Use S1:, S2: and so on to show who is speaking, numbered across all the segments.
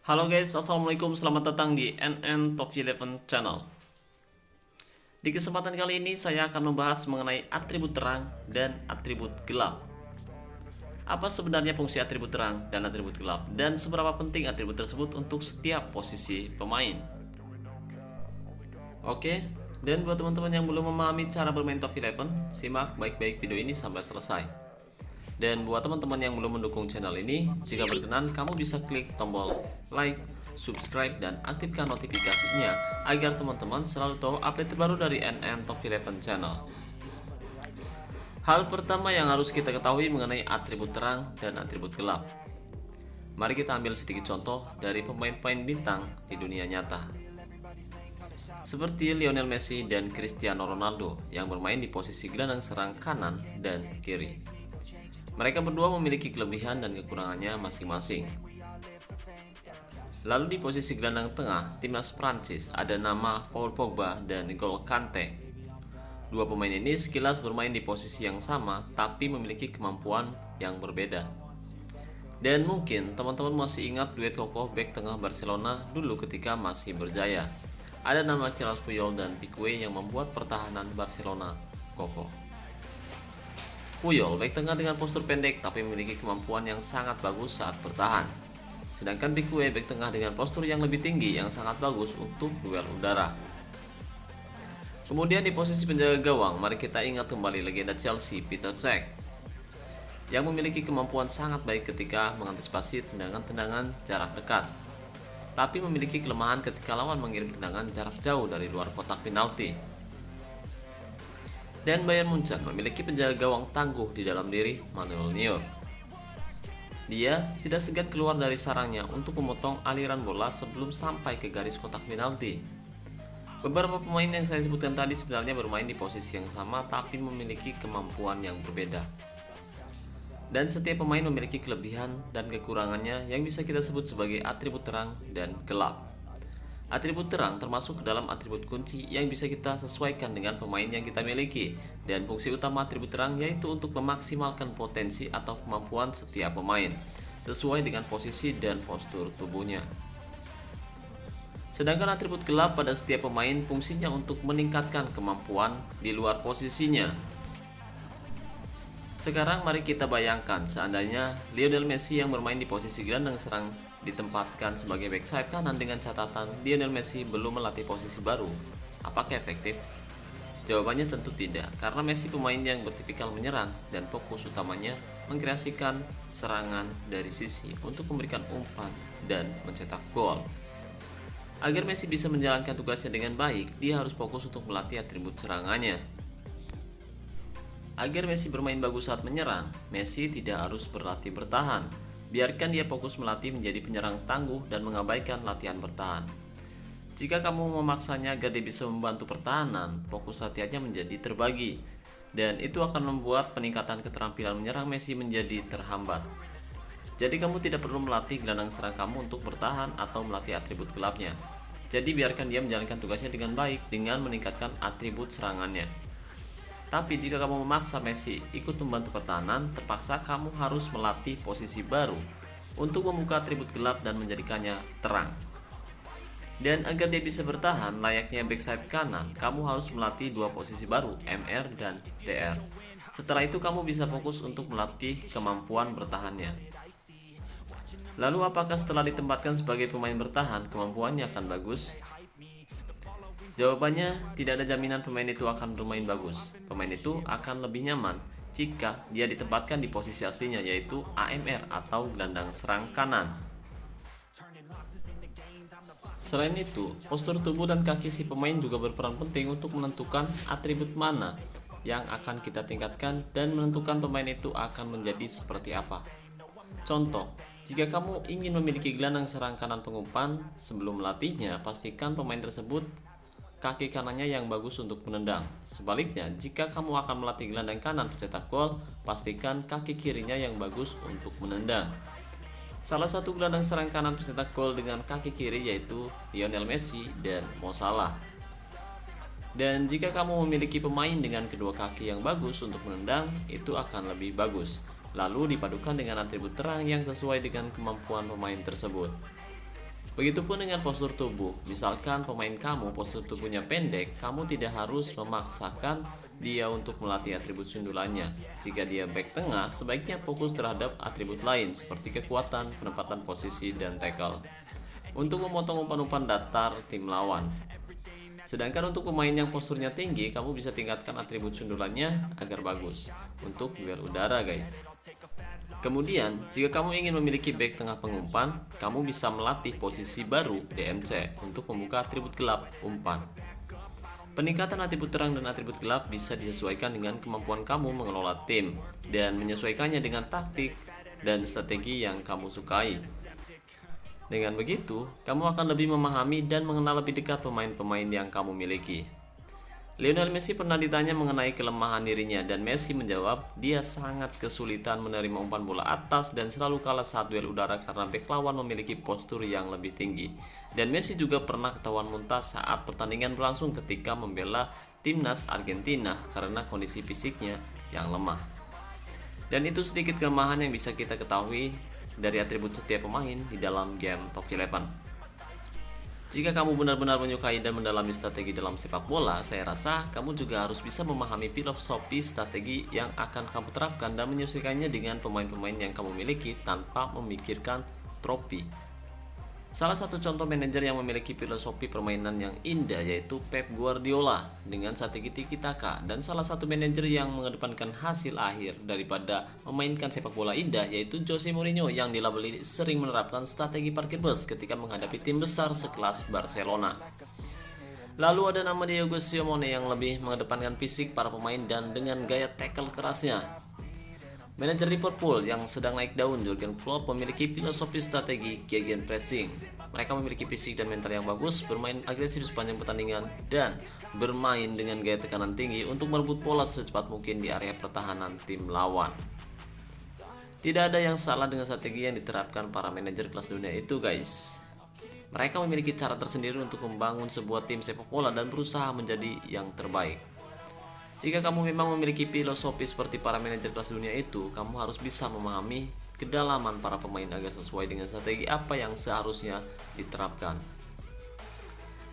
S1: Halo guys, assalamualaikum, selamat datang di NN Top 11 Channel. Di kesempatan kali ini saya akan membahas mengenai atribut terang dan atribut gelap. Apa sebenarnya fungsi atribut terang dan atribut gelap, dan seberapa penting atribut tersebut untuk setiap posisi pemain. Oke, dan buat teman-teman yang belum memahami cara bermain Top 11, simak baik-baik video ini sampai selesai. Dan buat teman-teman yang belum mendukung channel ini, jika berkenan kamu bisa klik tombol like, subscribe, dan aktifkan notifikasinya agar teman-teman selalu tahu update terbaru dari NN Top 11 Channel. Hal pertama yang harus kita ketahui mengenai atribut terang dan atribut gelap. Mari kita ambil sedikit contoh dari pemain-pemain bintang di dunia nyata. Seperti Lionel Messi dan Cristiano Ronaldo yang bermain di posisi gelandang serang kanan dan kiri. Mereka berdua memiliki kelebihan dan kekurangannya masing-masing. Lalu di posisi gelandang tengah, timnas Prancis ada nama Paul Pogba dan N'Golo Kante. Dua pemain ini sekilas bermain di posisi yang sama, tapi memiliki kemampuan yang berbeda. Dan mungkin teman-teman masih ingat duet kokoh bek tengah Barcelona dulu ketika masih berjaya. Ada nama Carles Puyol dan Piqué yang membuat pertahanan Barcelona kokoh. Puyol bek tengah dengan postur pendek tapi memiliki kemampuan yang sangat bagus saat bertahan. Sedangkan Piqué bek tengah dengan postur yang lebih tinggi yang sangat bagus untuk duel udara. Kemudian di posisi penjaga gawang, mari kita ingat kembali legenda Chelsea Peter Cech yang memiliki kemampuan sangat baik ketika mengantisipasi tendangan-tendangan jarak dekat, tapi memiliki kelemahan ketika lawan mengirim tendangan jarak jauh dari luar kotak penalti. Dan Bayern Munchen memiliki penjaga gawang tangguh di dalam diri, Manuel Neuer. Dia tidak segan keluar dari sarangnya untuk memotong aliran bola sebelum sampai ke garis kotak penalti. Beberapa pemain yang saya sebutkan tadi sebenarnya bermain di posisi yang sama tapi memiliki kemampuan yang berbeda. Dan setiap pemain memiliki kelebihan dan kekurangannya yang bisa kita sebut sebagai atribut terang dan gelap. Atribut terang termasuk ke dalam atribut kunci yang bisa kita sesuaikan dengan pemain yang kita miliki, dan fungsi utama atribut terang yaitu untuk memaksimalkan potensi atau kemampuan setiap pemain sesuai dengan posisi dan postur tubuhnya. Sedangkan atribut gelap pada setiap pemain fungsinya untuk meningkatkan kemampuan di luar posisinya. Sekarang mari kita bayangkan seandainya Lionel Messi yang bermain di posisi gelandang serang ditempatkan sebagai back sayap kanan dengan catatan Lionel Messi belum melatih posisi baru. Apakah efektif? Jawabannya tentu tidak, karena Messi pemain yang bertipikal menyerang dan fokus utamanya mengkreasikan serangan dari sisi untuk memberikan umpan dan mencetak gol. Agar Messi bisa menjalankan tugasnya dengan baik, dia harus fokus untuk melatih atribut serangannya. Agar Messi bermain bagus saat menyerang, Messi tidak harus berlatih bertahan. Biarkan dia fokus melatih menjadi penyerang tangguh dan mengabaikan latihan bertahan. Jika kamu memaksanya agar dia bisa membantu pertahanan, fokus latihannya menjadi terbagi, dan itu akan membuat peningkatan keterampilan menyerang Messi menjadi terhambat. Jadi kamu tidak perlu melatih gelandang serang kamu untuk bertahan atau melatih atribut gelapnya. Jadi biarkan dia menjalankan tugasnya dengan baik dengan meningkatkan atribut serangannya. Tapi jika kamu memaksa Messi ikut membantu pertahanan, terpaksa kamu harus melatih posisi baru untuk membuka atribut gelap dan menjadikannya terang. Dan agar dia bisa bertahan layaknya back sayap kanan, kamu harus melatih dua posisi baru, MR dan DR. Setelah itu kamu bisa fokus untuk melatih kemampuan bertahannya. Lalu apakah setelah ditempatkan sebagai pemain bertahan, kemampuannya akan bagus? Jawabannya, tidak ada jaminan pemain itu akan bermain bagus. Pemain itu akan lebih nyaman jika dia ditempatkan di posisi aslinya, yaitu AMR atau gelandang serang kanan. Selain itu, postur tubuh dan kaki si pemain juga berperan penting untuk menentukan atribut mana yang akan kita tingkatkan dan menentukan pemain itu akan menjadi seperti apa. Contoh, jika kamu ingin memiliki gelandang serang kanan pengumpan, sebelum melatihnya, pastikan pemain tersebut kaki kanannya yang bagus untuk menendang. Sebaliknya, jika kamu akan melatih gelandang kanan pencetak gol, pastikan kaki kirinya yang bagus untuk menendang. Salah satu gelandang serang kanan pencetak gol dengan kaki kiri yaitu Lionel Messi dan Mo Salah. Dan jika kamu memiliki pemain dengan kedua kaki yang bagus untuk menendang, itu akan lebih bagus. Lalu dipadukan dengan atribut terang yang sesuai dengan kemampuan pemain tersebut. Begitupun dengan postur tubuh. Misalkan pemain kamu postur tubuhnya pendek, kamu tidak harus memaksakan dia untuk melatih atribut sundulannya. Jika dia back tengah, sebaiknya fokus terhadap atribut lain seperti kekuatan, penempatan posisi, dan tackle untuk memotong umpan-umpan datar tim lawan. Sedangkan untuk pemain yang posturnya tinggi, kamu bisa tingkatkan atribut sundulannya agar bagus untuk duel udara, guys. Kemudian, jika kamu ingin memiliki back tengah pengumpan, kamu bisa melatih posisi baru DMC untuk membuka atribut gelap umpan. Peningkatan atribut terang dan atribut gelap bisa disesuaikan dengan kemampuan kamu mengelola tim dan menyesuaikannya dengan taktik dan strategi yang kamu sukai. Dengan begitu, kamu akan lebih memahami dan mengenal lebih dekat pemain-pemain yang kamu miliki. Lionel Messi pernah ditanya mengenai kelemahan dirinya dan Messi menjawab dia sangat kesulitan menerima umpan bola atas dan selalu kalah saat duel udara karena bek lawan memiliki postur yang lebih tinggi. Dan Messi juga pernah ketahuan muntah saat pertandingan berlangsung ketika membela timnas Argentina karena kondisi fisiknya yang lemah. Dan itu sedikit kelemahan yang bisa kita ketahui dari atribut setiap pemain di dalam game Top 11. Jika kamu benar-benar menyukai dan mendalami strategi dalam sepak bola, saya rasa kamu juga harus bisa memahami filosofi strategi yang akan kamu terapkan dan menyesuaikannya dengan pemain-pemain yang kamu miliki tanpa memikirkan trofi. Salah satu contoh manajer yang memiliki filosofi permainan yang indah yaitu Pep Guardiola dengan strategi tiki-taka, dan salah satu manajer yang mengedepankan hasil akhir daripada memainkan sepak bola indah yaitu Jose Mourinho yang dilabeli sering menerapkan strategi parkir bus ketika menghadapi tim besar sekelas Barcelona. Lalu ada nama Diego Simeone yang lebih mengedepankan fisik para pemain dan dengan gaya tackle kerasnya. Manajer Liverpool yang sedang naik daun, Jurgen Klopp, memiliki filosofi strategi gegenpressing. Mereka memiliki fisik dan mental yang bagus, bermain agresif sepanjang pertandingan, dan bermain dengan gaya tekanan tinggi untuk merebut bola secepat mungkin di area pertahanan tim lawan. Tidak ada yang salah dengan strategi yang diterapkan para manajer kelas dunia itu, guys. Mereka memiliki cara tersendiri untuk membangun sebuah tim sepak bola dan berusaha menjadi yang terbaik. Jika kamu memang memiliki filosofi seperti para manajer kelas dunia itu, kamu harus bisa memahami kedalaman para pemain agar sesuai dengan strategi apa yang seharusnya diterapkan.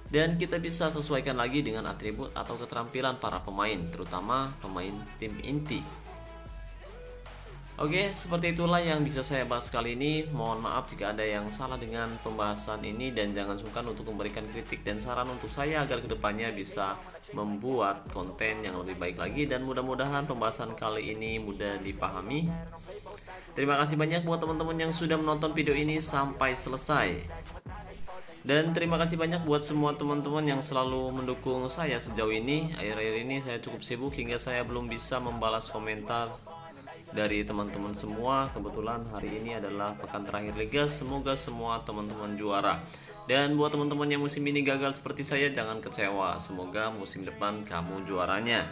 S1: Dan kita bisa sesuaikan lagi dengan atribut atau keterampilan para pemain, terutama pemain tim inti. Oke, seperti itulah yang bisa saya bahas kali ini. Mohon maaf jika ada yang salah dengan pembahasan ini, dan jangan sungkan untuk memberikan kritik dan saran untuk saya agar kedepannya bisa membuat konten yang lebih baik lagi, dan mudah-mudahan pembahasan kali ini mudah dipahami. Terima kasih banyak buat teman-teman yang sudah menonton video ini sampai selesai. Dan terima kasih banyak buat semua teman-teman yang selalu mendukung saya sejauh ini. Akhir-akhir ini saya cukup sibuk hingga saya belum bisa membalas komentar dari teman-teman semua. Kebetulan hari ini adalah pekan terakhir liga. Semoga semua teman-teman juara. Dan buat teman-teman yang musim ini gagal seperti saya, jangan kecewa. Semoga musim depan kamu juaranya.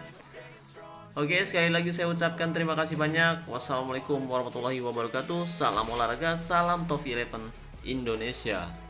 S1: Oke, sekali lagi saya ucapkan terima kasih banyak. Wassalamualaikum warahmatullahi wabarakatuh. Salam olahraga, salam Top 11 Indonesia.